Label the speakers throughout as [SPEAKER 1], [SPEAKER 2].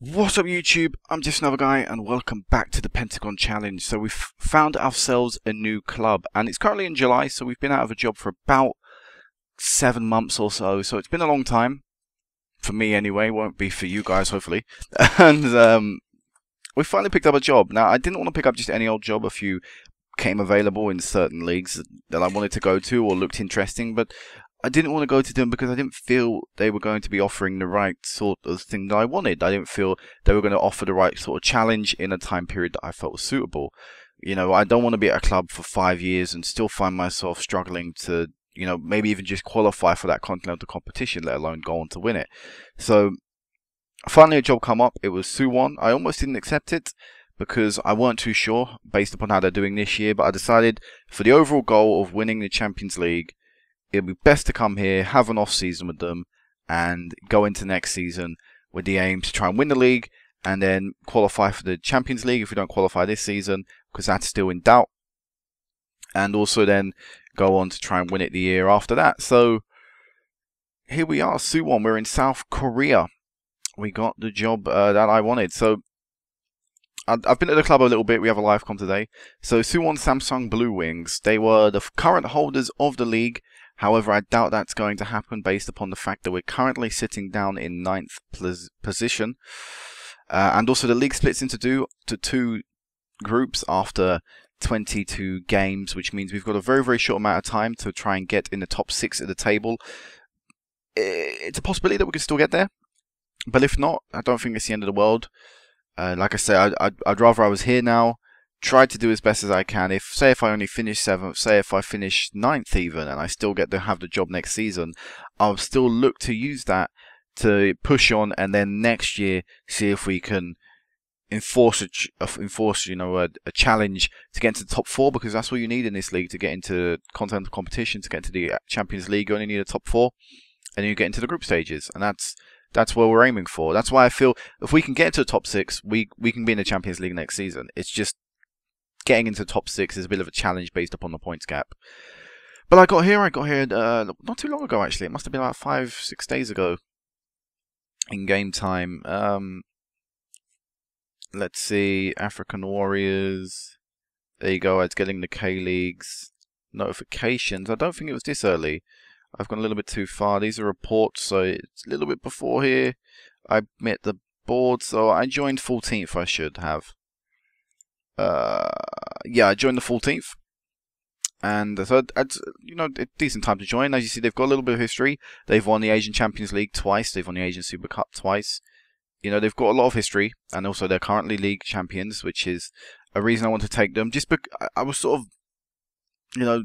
[SPEAKER 1] What's up YouTube? I'm just another guy and welcome back to the Pentagon challenge. So we've found ourselves a new club and it's currently in July, so we've been out of a job for about 7 months or so. So it's been a long time, for me anyway, won't be for you guys hopefully. And we finally picked up a job. Now I didn't want to pick up just any old job. A few came available in certain leagues that I wanted to go to or looked interesting, but I didn't want to go to them because I didn't feel they were going to be offering the right sort of thing that I wanted. I didn't feel they were going to offer the right sort of challenge in a time period that I felt was suitable. You know, I don't want to be at a club for 5 years and still find myself struggling to, you know, maybe even just qualify for that continental competition, let alone go on to win it. So, finally a job come up. It was Suwon. I almost didn't accept it because I weren't too sure based upon how they're doing this year, but I decided for the overall goal of winning the Champions League, it'd be best to come here, have an off-season with them, and go into next season with the aim to try and win the league, and then qualify for the Champions League if we don't qualify this season, because that's still in doubt. And also then go on to try and win it the year after that. So, here we are, Suwon. We're in South Korea. We got the job that I wanted. So, I've been at the club a little bit. We have a live com today. So, Suwon Samsung Blue Wings. They were the current holders of the league. However, I doubt that's going to happen based upon the fact that we're currently sitting down in 9th position. And also the league splits into two groups after 22 games, which means we've got a very, very short amount of time to try and get in the top 6 of the table. It's a possibility that we can still get there. But if not, I don't think it's the end of the world. Like I say, I'd rather I was here now. Try to do as best as I can. If I only finish 7th, say if I finish 9th even, and I still get to have the job next season, I'll still look to use that to push on, and then next year see if we can enforce a challenge to get into the top 4, because that's what you need in this league to get into continental competition, to get into the Champions League. You only need a top 4, and then you get into the group stages, and that's where we're aiming for. That's why I feel if we can get into the top 6, we can be in the Champions League next season. It's just getting into the top 6 is a bit of a challenge based upon the points gap. But I got here not too long ago actually. It must have been about 5-6 days ago in game time. Let's see, African Warriors. There you go, it's getting the K-Leagues notifications. I don't think it was this early. I've gone a little bit too far. These are reports, so it's a little bit before here. I met the board, so I joined 14th I should have. Yeah, I joined the 14th, and so it's a decent time to join. As you see, they've got a little bit of history. They've won the Asian Champions League twice. They've won the Asian Super Cup twice. You know, they've got a lot of history, and also they're currently league champions, which is a reason I want to take them. Just because I was sort of,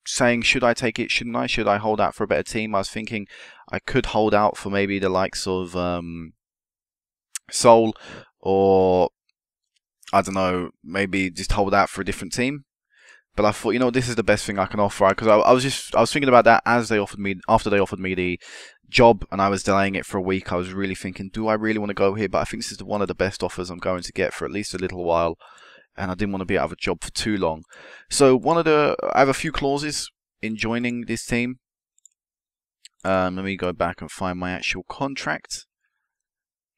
[SPEAKER 1] saying, should I take it? Shouldn't I? Should I hold out for a better team? I was thinking I could hold out for maybe the likes of Seoul, or I don't know, maybe just hold out for a different team. But I thought, this is the best thing I can offer, because I was thinking about that after they offered me the job, and I was delaying it for a week. I was really thinking, do I really want to go here? But I think this is one of the best offers I'm going to get for at least a little while, and I didn't want to be out of a job for too long. So I have a few clauses in joining this team. Let me go back and find my actual contract.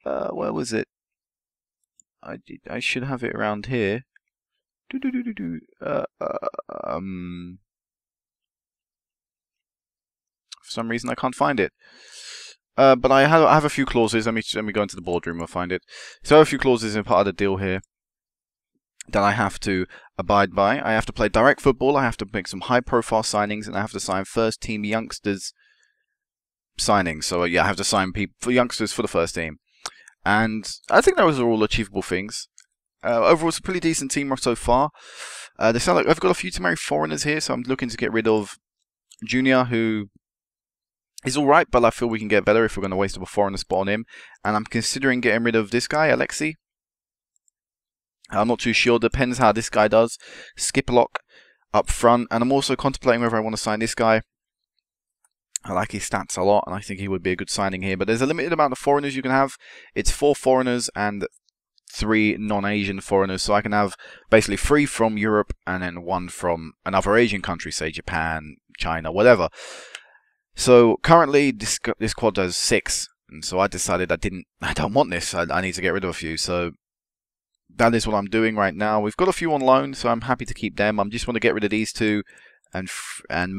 [SPEAKER 1] Where was it? I should have it around here. For some reason I can't find it. But I have a few clauses. Let me go into the boardroom and find it. So I have a few clauses in part of the deal here that I have to abide by. I have to play direct football. I have to make some high-profile signings, and I have to sign first-team youngsters signings. So yeah, I have to sign youngsters for the first team. And I think those are all achievable things. Overall, it's a pretty decent team so far. They sound like I've got a few too many foreigners here, so I'm looking to get rid of Junior, who is alright, but I feel we can get better if we're going to waste up a foreigner spot on him. And I'm considering getting rid of this guy, Alexi. I'm not too sure. Depends how this guy does. Skiplock up front. And I'm also contemplating whether I want to sign this guy. I like his stats a lot, and I think he would be a good signing here. But there's a limited amount of foreigners you can have. It's 4 foreigners and 3 non-Asian foreigners. So I can have basically 3 from Europe and then 1 from another Asian country, say Japan, China, whatever. So currently this squad does 6 And so I decided I don't want this. I need to get rid of a few. So that is what I'm doing right now. We've got a few on loan, so I'm happy to keep them. I just want to get rid of these two, and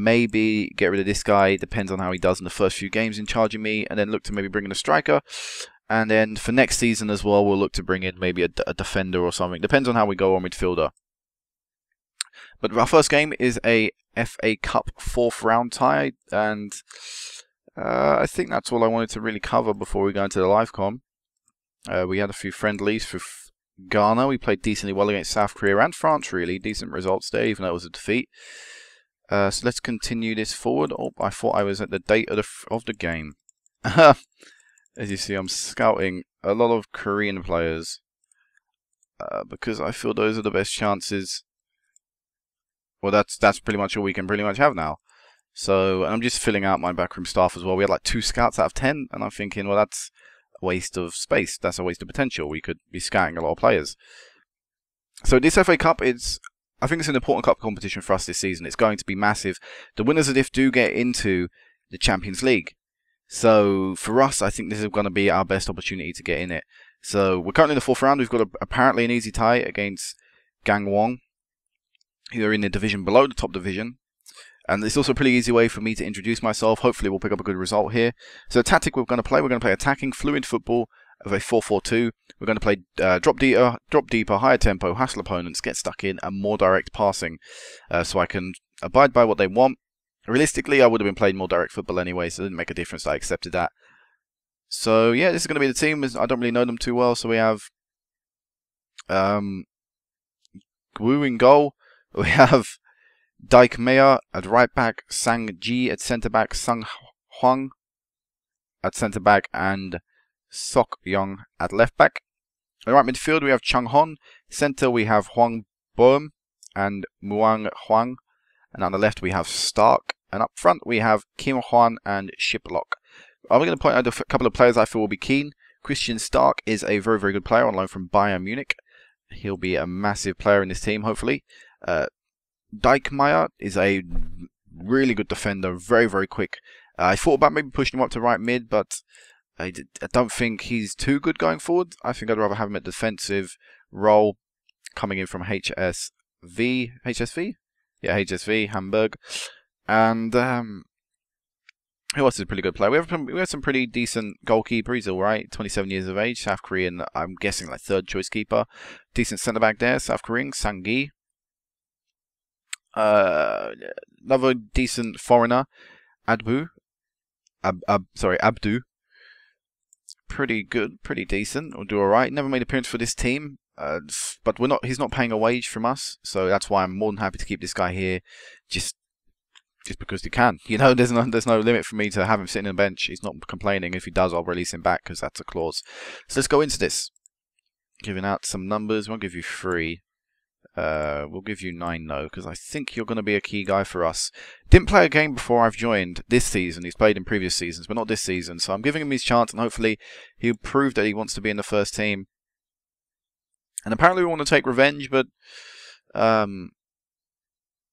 [SPEAKER 1] maybe get rid of this guy. Depends on how he does in the first few games in charging me, and then look to maybe bring in a striker. And then for next season as well, we'll look to bring in maybe a defender or something. Depends on how we go on midfielder. But our first game is a FA Cup 4th round tie, and I think that's all I wanted to really cover before we go into the live com. We had a few friendlies for Ghana. We played decently well against South Korea and France, really. Decent results there, even though it was a defeat. So let's continue this forward. Oh, I thought I was at the date of the game. As you see, I'm scouting a lot of Korean players because I feel those are the best chances. Well, that's pretty much all we can pretty much have now. So I'm just filling out my backroom staff as well. We had like 2 scouts out of 10, and I'm thinking, well, that's a waste of space. That's a waste of potential. We could be scouting a lot of players. So this FA Cup I think it's an important cup competition for us this season. It's going to be massive. The winners of this do get into the Champions League. So for us, I think this is going to be our best opportunity to get in it. So we're currently in the 4th round. We've got apparently an easy tie against Gangwon, who are in the division below the top division. And it's also a pretty easy way for me to introduce myself. Hopefully we'll pick up a good result here. So the tactic we're going to play attacking, fluid football of a 4-4-2. We're going to play drop deeper, higher tempo, hustle opponents, get stuck in, and more direct passing. So I can abide by what they want. Realistically, I would have been playing more direct football anyway, so it didn't make a difference. I accepted that. So yeah, this is going to be the team. I don't really know them too well. So we have Wu in goal. We have Daik Mea at right back, Sang Ji at centre back, Sung Hwang at centre back, and Sok Young at left back. In right midfield we have Chung Hon. Centre we have Hwang Boem and Muang Hwang. And on the left we have Stark. And up front we have Kim Hwan and Shiplock. I'm going to point out a couple of players I feel will be keen. Christian Stark is a very, very good player on loan from Bayern Munich. He'll be a massive player in this team, hopefully. Dijkmeyer is a really good defender, very, very quick. I thought about maybe pushing him up to right mid, but I don't think he's too good going forward. I think I'd rather have him at defensive role, coming in from HSV? Yeah, HSV, Hamburg. And who else is a pretty good player? We have some pretty decent goalkeeper. He's alright, 27 years of age, South Korean, I'm guessing like 3rd choice keeper. Decent centre back there, South Korean, Sang-gi. Another decent foreigner, Abdu. Pretty good, pretty decent. We'll do alright. Never made an appearance for this team, but he's not paying a wage from us, so that's why I'm more than happy to keep this guy here, just because you can. You know, there's no limit for me to have him sitting on the bench. He's not complaining. If he does, I'll release him back because that's a clause. So let's go into this. Giving out some numbers. We'll give you 3. We'll give you 9 though, because I think you're going to be a key guy for us. Didn't play a game before I've joined this season. He's played in previous seasons, but not this season. So I'm giving him his chance, and hopefully he'll prove that he wants to be in the first team. And apparently we want to take revenge, but I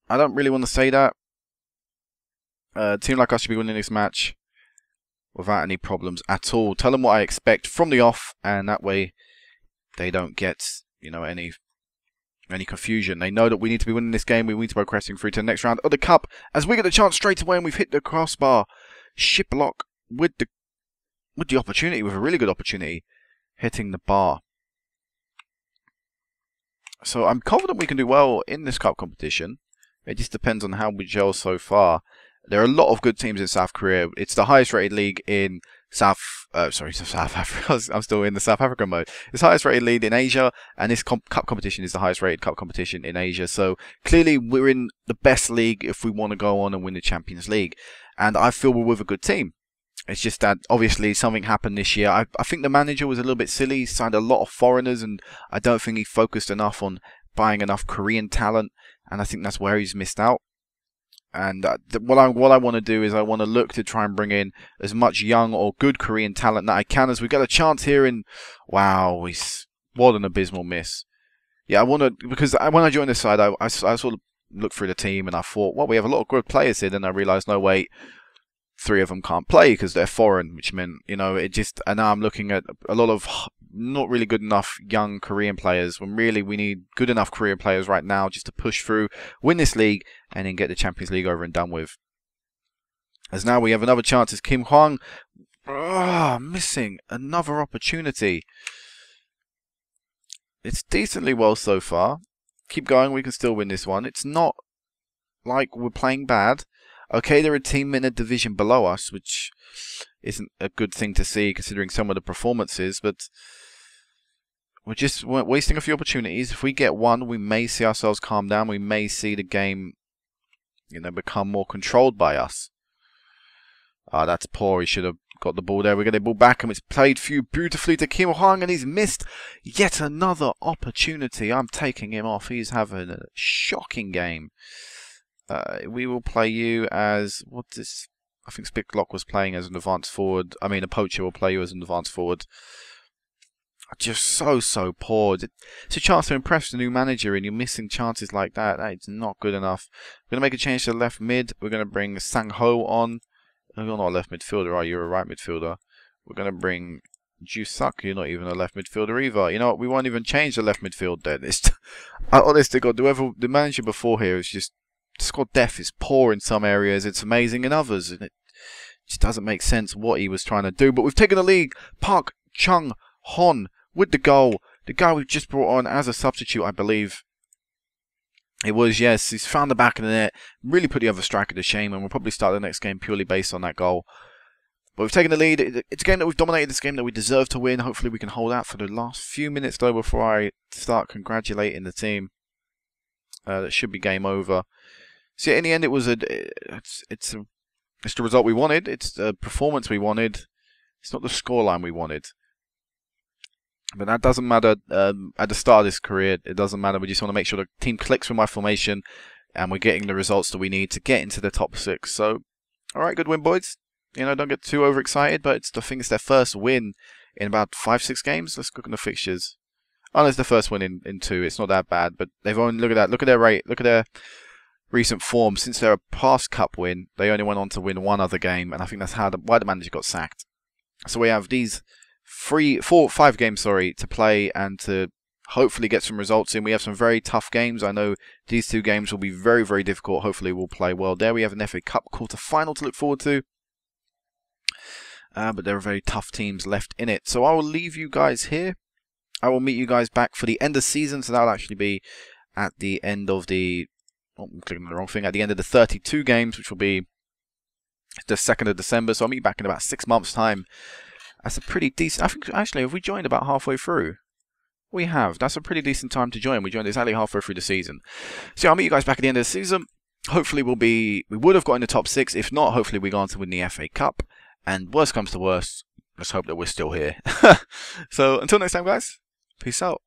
[SPEAKER 1] don't really want to say that. A team like us should be winning this match without any problems at all. Tell them what I expect from the off, and that way they don't get, you know, any confusion. They know that we need to be winning this game. We need to be progressing through to the next round of the cup. As we get a chance straight away, and we've hit the crossbar. Shiplock with the opportunity, with a really good opportunity, hitting the bar. So I'm confident we can do well in this cup competition. It just depends on how we gel so far. There are a lot of good teams in South Korea. It's the highest rated league in South Africa. I'm still in the South African mode. It's the highest rated league in Asia, and this cup competition is the highest rated cup competition in Asia. So clearly we're in the best league if we want to go on and win the Champions League. And I feel we're with a good team. It's just that obviously something happened this year. I think the manager was a little bit silly. He signed a lot of foreigners, and I don't think he focused enough on buying enough Korean talent. And I think that's where he's missed out. And what I want to do is I want to look to try and bring in as much young or good Korean talent that I can as we get a chance here in... Wow, what an abysmal miss. Yeah, I want to... Because when I joined this side, I sort of looked through the team and I thought, well, we have a lot of good players here. Then I realised, no, wait, 3 of them can't play because they're foreign, which meant, you know, it just, and now I'm looking at a lot of not really good enough young Korean players, when really we need good enough Korean players right now just to push through, win this league, and then get the Champions League over and done with. As now we have another chance as Kim Hwang, missing another opportunity. It's decently well so far. Keep going, we can still win this one. It's not like we're playing bad. Okay, they're a team in a division below us, which isn't a good thing to see considering some of the performances, but we're just wasting a few opportunities. If we get one, we may see ourselves calm down. We may see the game, you know, become more controlled by us. That's poor. He should have got the ball there. We get the ball back, and it's played beautifully to Kim Hwang, and he's missed yet another opportunity. I'm taking him off. He's having a shocking game. We will play you as, what's this? I think Spicklock was playing as an advanced forward. I mean, a poacher will play you as an advanced forward. Just so poor. It's a chance to impress the new manager, and you're missing chances like that. That's not good enough. We're going to make a change to left mid. We're going to bring Sang Ho on. You're not a left midfielder, are you? You're a right midfielder. We're going to bring Ju-Suk. You're not even a left midfielder either. You know what? We won't even change the left midfield then. Honest to God, the manager before here is just, squad depth is poor in some areas. It's amazing in others. And it just doesn't make sense what he was trying to do. But we've taken the lead. Park Chung-hon with the goal. The guy we've just brought on as a substitute, I believe. It was, yes. He's found the back of the net. Really put the other striker to shame. And we'll probably start the next game purely based on that goal. But we've taken the lead. It's a game that we've dominated. This game that we deserve to win. Hopefully we can hold out for the last few minutes though before I start congratulating the team. That should be game over. So in the end, it was it's the result we wanted. It's the performance we wanted. It's not the scoreline we wanted. But that doesn't matter at the start of this career. It doesn't matter. We just want to make sure the team clicks with my formation, and we're getting the results that we need to get into the top 6. So, all right, good win, boys. You know, don't get too overexcited. But I think it's their first win in about 5-6 games. Let's look at the fixtures. Oh, it's the first win in 2. It's not that bad. But they've only, look at that. Look at their rate. Look at their recent form. Since their past cup win, they only went on to win 1 other game, and I think that's why the manager got sacked. So we have these 5 games, to play and to hopefully get some results in. We have some very tough games. I know these 2 games will be very, very difficult. Hopefully we'll play well there. We have an FA Cup quarter-final to look forward to. But there are very tough teams left in it. So I will leave you guys here. I will meet you guys back for the end of season. So that'll actually be at the end of the... Oh, I'm clicking on the wrong thing. At the end of the 32 games, which will be the 2nd of December. So I'll meet you back in about 6 months' time. That's a pretty decent... I think, actually, have we joined about halfway through? We have. That's a pretty decent time to join. We joined exactly halfway through the season. So I'll meet you guys back at the end of the season. Hopefully we would have got in the top 6. If not, hopefully we go on to win the FA Cup. And worst comes to worst, let's hope that we're still here. So until next time, guys. Peace out.